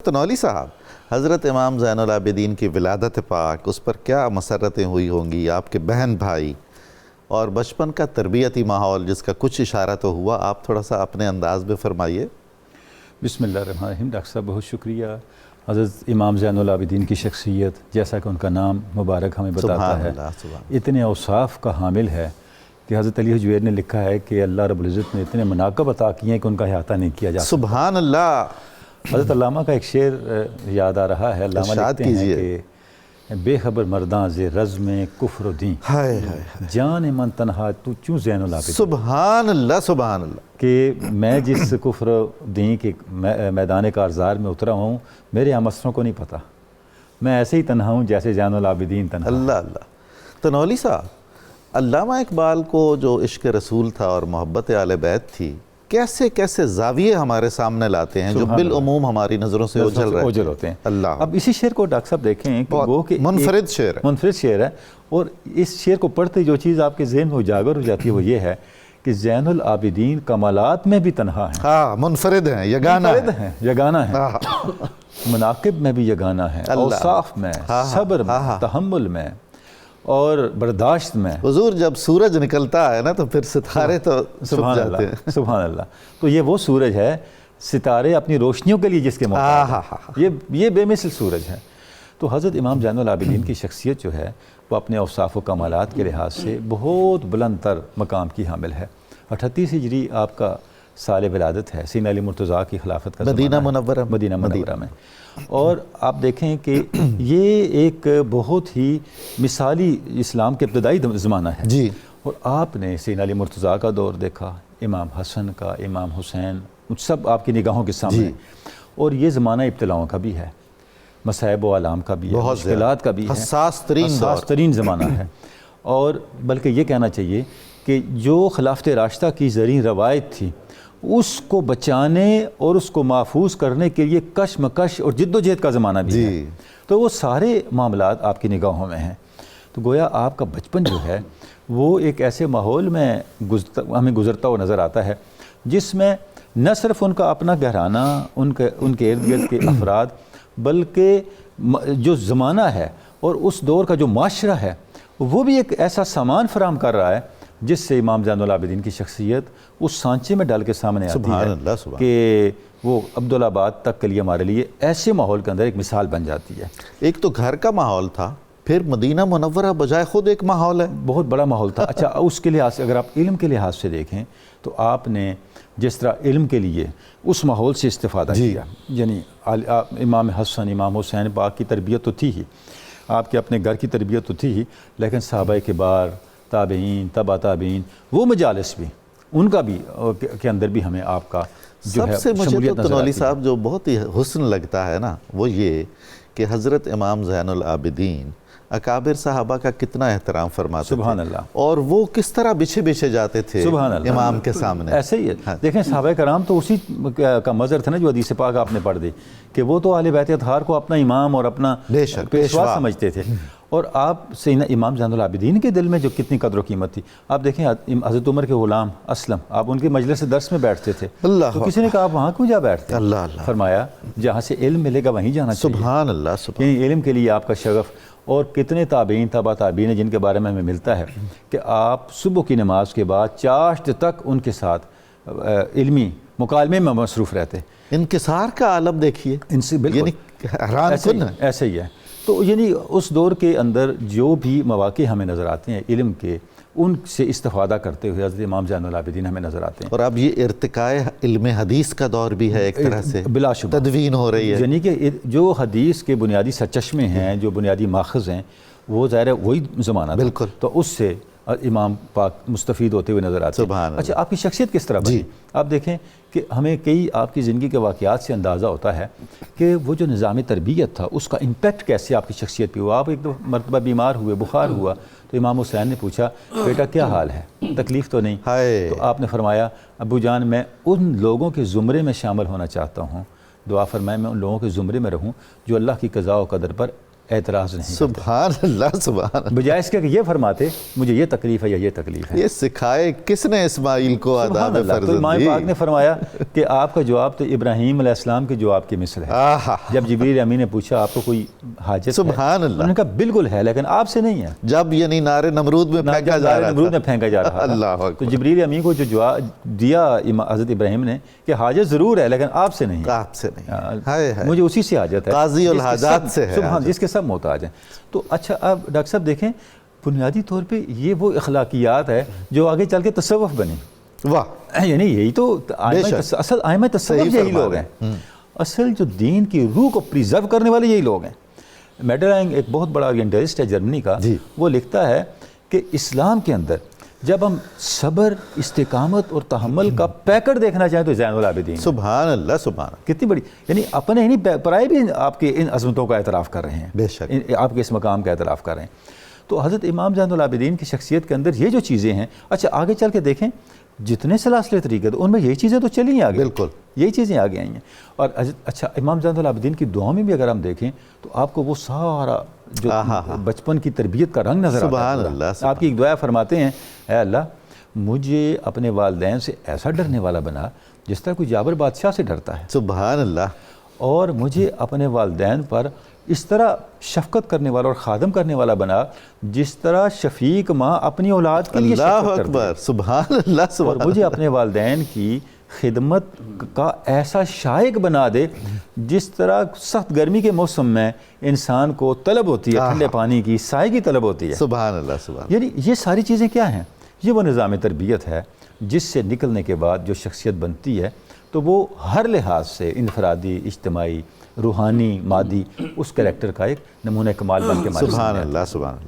تنولی صاحب، حضرت امام زین العابدین کی ولادت پاک، اس پر کیا مسرتیں ہوئی ہوں گی؟ آپ کے بہن بھائی اور بچپن کا تربیتی ماحول جس کا کچھ اشارہ تو ہوا، آپ تھوڑا سا اپنے انداز میں فرمائیے۔ بسم اللہ الرحمن الرحیم۔ ڈاکٹر صاحب بہت شکریہ۔ حضرت امام زین العابدین کی شخصیت، جیسا کہ ان کا نام مبارک ہمیں بتاتا ہے، اتنے اوصاف کا حامل ہے کہ حضرت علی حجویر نے لکھا ہے کہ اللہ رب العزت نے اتنے مناقب عطا کیے ہیں کہ ان کا احاطہ نہیں کیا جا سکتا۔ سبحان اللہ۔ حضرت علامہ کا ایک شعر یاد آ رہا ہے، علامہ لکھتے ہیں کہ بے خبر مرداں ز رزم کفر و دین، جان من تنہا تو چوں زین العابدین۔ سبحان اللہ، سبحان اللہ۔ کہ میں جس کفر و دین کے میدان کارزار میں اترا ہوں، میرے ہم عصروں کو نہیں پتہ، میں ایسے ہی تنہا ہوں جیسے زین العابدین تنہا۔ اللہ اللہ۔ تنولی صاحب، علامہ اقبال کو جو عشق رسول تھا اور محبت اہل بیت تھی، کیسے کیسے زاویے ہمارے سامنے لاتے ہیں جو بالعموم ہماری نظروں سے اوجھل ہوتے ہیں۔ اللہ، اب اسی شعر کو ڈاکٹر صاحب دیکھیں کہ وہ کہ منفرد شعر ہے، منفرد شعر ہے، اور اس شعر کو پڑھتے جو چیز آپ کے ذہن میں اجاگر ہو جاتی ہے وہ یہ ہے کہ زین العابدین کمالات میں بھی تنہا ہیں، ہاں منفرد ہیں، یگانہ ہیں، یگانہ ہیں، مناقب میں بھی یگانہ ہیں، اوصاف میں، صبر میں، تحمل میں اور برداشت میں۔ حضور جب سورج نکلتا ہے نا تو پھر ستارے تو چھپ جاتے ہیں۔ سبحان اللہ۔ تو یہ وہ سورج ہے، ستارے اپنی روشنیوں کے لیے جس کے محتاج ہیں، یہ بے مثل سورج ہے۔ تو حضرت امام زین العابدین کی شخصیت جو ہے وہ اپنے اوصاف و کمالات کے لحاظ سے بہت بلند تر مقام کی حامل ہے۔ 38 ہجری آپ کا سال ولادت ہے، سینہ علی مرتضیٰ کی خلافت کا مدینہ منورہ میں، اور آپ دیکھیں کہ یہ ایک بہت ہی مثالی اسلام کے ابتدائی زمانہ ہے جی، اور آپ نے سینہ علی مرتضیٰ کا دور دیکھا، امام حسن کا، امام حسین، سب آپ کی نگاہوں کے سامنے، اور یہ زمانہ ابتلاؤں کا بھی ہے، مصائب و آلام کا بھی ہے، مشکلات کا بھی ہے، حساس ترین زمانہ ہے۔ اور بلکہ یہ کہنا چاہیے کہ جو خلافت راشدہ کی زرعی روایت تھی اس کو بچانے اور اس کو محفوظ کرنے کے لیے کشمکش اور جد و جہد کا زمانہ بھی ہے، تو وہ سارے معاملات آپ کی نگاہوں میں ہیں۔ تو گویا آپ کا بچپن جو ہے وہ ایک ایسے ماحول میں ہمیں گزرتا ہوا نظر آتا ہے جس میں نہ صرف ان کا اپنا گھرانہ، ان کے ارد گرد کے افراد، بلکہ جو زمانہ ہے اور اس دور کا جو معاشرہ ہے وہ بھی ایک ایسا سامان فراہم کر رہا ہے جس سے امام زین العابدین کی شخصیت اس سانچے میں ڈال کے سامنے آتی ہے کہ وہ عبدالآباد تک کے لیے ہمارے لیے ایسے ماحول کے اندر ایک مثال بن جاتی ہے۔ ایک تو گھر کا ماحول تھا، پھر مدینہ منورہ بجائے خود ایک ماحول ہے، بہت بڑا ماحول تھا۔ اچھا، اس کے لحاظ سے اگر آپ علم کے لحاظ سے دیکھیں تو آپ نے جس طرح علم کے لیے اس ماحول سے استفادہ کیا، یعنی امام حسن، امام حسین پاک کی تربیت تو تھی ہی، آپ کے اپنے گھر کی تربیت تو تھی ہی، لیکن صحابہ کبار، تابعین، تبع تابعین، وہ مجالس بھی، ان کا بھی کے اندر بھی ہمیں آپ کا جو ہے سب سے مجھے شمولیت تو نظر تنولی آتی ہے۔ صاحب جو بہت ہی حسن لگتا ہے نا وہ یہ کہ حضرت امام زین العابدین اکابر صحابہ کا کتنا احترام فرماتے تھے، سبحان اللہ، اور وہ کس طرح بچھے جاتے تھے سبحان اللہ امام کے سامنے۔ ایسے ہی ہے، دیکھیں صحابہ کرام تو اسی کا مظہر تھا نا جو حدیث پاک آپ نے پڑھ دی کہ وہ تو اہل بیت اطہار کو اپنا امام اور اپنا پیشوا سمجھتے تھے، اور آپ سیدنا امام زین العابدین کے دل میں جو کتنی قدر و قیمت تھی۔ آپ دیکھیں حضرت عمر کے غلام اسلم، آپ ان کے مجلس درس میں بیٹھتے تھے، تو کسی نے کہا آپ وہاں کیوں جا بیٹھتے ہیں؟ اللہ، فرمایا جہاں سے علم ملے گا وہیں جانا چاہیے۔ سبحان اللہ، سبحان یعنی علم کے لیے آپ کا شغف، اور کتنے تابعین، تبع تابعین ہیں جن کے بارے میں ہمیں ملتا ہے کہ آپ صبح کی نماز کے بعد چاشت تک ان کے ساتھ علمی مکالمے میں مصروف رہتے۔ انکسار کا عالم دیکھیے، ان سے بالکل حیران کن ہے۔ ایسے ہی ہے۔ تو یعنی اس دور کے اندر جو بھی مواقع ہمیں نظر آتے ہیں علم کے، ان سے استفادہ کرتے ہوئے حضرت امام زین العابدین ہمیں نظر آتے ہیں۔ اور اب یہ ارتقاء علم حدیث کا دور بھی ہے، ایک طرح سے بلا شبہ تدوین ہو رہی ہے، یعنی کہ جو حدیث کے بنیادی سرچشمے ہیں، جو بنیادی ماخذ ہیں، وہ ظاہر ہے وہی زمانہ تھا، بالکل، تو اس سے امام پاک مستفید ہوتے ہوئے نظر آتے ہیں۔ اچھا، آپ کی شخصیت کس طرح بنی؟ آپ دیکھیں کہ ہمیں کئی آپ کی زندگی کے واقعات سے اندازہ ہوتا ہے کہ وہ جو نظام تربیت تھا اس کا امپیکٹ کیسے آپ کی شخصیت پہ ہوا۔ آپ ایک دو مرتبہ بیمار ہوئے، بخار ہوا، تو امام حسین نے پوچھا بیٹا کیا حال ہے، تکلیف تو نہیں؟ تو آپ نے فرمایا ابو جان میں ان لوگوں کے زمرے میں شامل ہونا چاہتا ہوں، دعا فرمائے میں ان لوگوں کے زمرے میں رہوں جو اللہ کی قضاء و قدر پر اعتراض نہیں سبحان اللہ سبحان اللہ. بجائے اس کے کہ یہ فرماتے مجھے یہ تکلیف ہے یا یہ تکلیف ہے. یہ سکھائے کس نے اسماعیل کو آداب سبحان اللہ. تو امام فرزندی؟ پاک نے فرمایا کہ آپ کا جواب تو ابراہیم علیہ السلام کے جواب کی مثل ہے. آہا جب جبریل امین نے پوچھا آپ کو کوئی حاجت ہے، سبحان اللہ. انہوں نے کہا بالکل ہے لیکن آپ سے نہیں ہے. جب یعنی نار نمرود میں پھینکا جا رہا نمرود تھا. میں پھینکا جا رہا تھا. اللہ تو اکبر. جبریل امین کو جو جواب دیا حضرت ابراہیم نے کہ حاجت ضرور ہے لیکن آپ سے نہیں ہے. آپ سے نہیں. ہائے ہائے. مجھے اسی سے حاجت ہے. قاضی جس کے الحاجات سب- سے ہے سبحان، حاجت. جس کے سب محتاج ہیں. تو اچھا اب ڈاکٹر صاحب دیکھیں بنیادی طور پہ یہ وہ اخلاقیات ہے جو آگے چل کے تصوف بنے. واہ. یعنی یہی تو شک. اصل آئمہ تصوف صحیح یہی فرما لوگ رہے ہیں. اصل جو دین کی روح کو پریزرو کرنے والے یہی لوگ ہیں. میڈرائنگ ایک بہت بڑا اورینٹلسٹ ہے جرمنی کا، جی. وہ لکھتا ہے کہ اسلام کے اندر جب ہم صبر، استقامت اور تحمل کا پیکٹ دیکھنا چاہیں تو زین العابدین. سبحان اللہ سبحان اللہ. کتنی بڑی، یعنی اپنے ہی نہیں پرائے بھی آپ کے ان عظمتوں کا اعتراف کر رہے ہیں، بے شک. آپ کے اس مقام کا اعتراف کر رہے ہیں. تو حضرت امام زین العابدین کی شخصیت کے اندر یہ جو چیزیں ہیں، اچھا آگے چل کے دیکھیں جتنے سلاسل طریقے ان میں یہی چیزیں تو چلی ہیں آگے. بالکل. یہی چیزیں آگے آئی ہیں. اور اچھا امام زین العابدین کی دعاؤں میں بھی اگر ہم دیکھیں تو آپ کو وہ سارا جو بچپن کی تربیت کا رنگ نظر آتا ہے. سبحان اللہ. آپ کی ایک دعا فرماتے ہیں، اے اللہ مجھے اپنے والدین سے ایسا ڈرنے والا بنا جس طرح کوئی جابر بادشاہ سے ڈرتا ہے، سبحان اللہ. اور مجھے اپنے والدین پر اس طرح شفقت کرنے والا اور خادم کرنے والا بنا جس طرح شفیق ماں اپنی اولاد کے لیے اللہ شفقت کرتی ہے. اکبر. سبحان اللہ اور سبحان مجھے اپنے والدین کی خدمت کا ایسا شائق بنا دے جس طرح سخت گرمی کے موسم میں انسان کو طلب ہوتی ہے ٹھنڈے پانی کی، سائے کی طلب ہوتی ہے. سبحان اللہ سبحان. یعنی یہ ساری چیزیں کیا ہیں؟ یہ وہ نظام تربیت ہے جس سے نکلنے کے بعد جو شخصیت بنتی ہے تو وہ ہر لحاظ سے انفرادی، اجتماعی، روحانی، مادی اس کریکٹر کا ایک نمونہ کمال بن کے ہمارے سبحان سامنے آتا ہے. اللہ سبحان اللہ.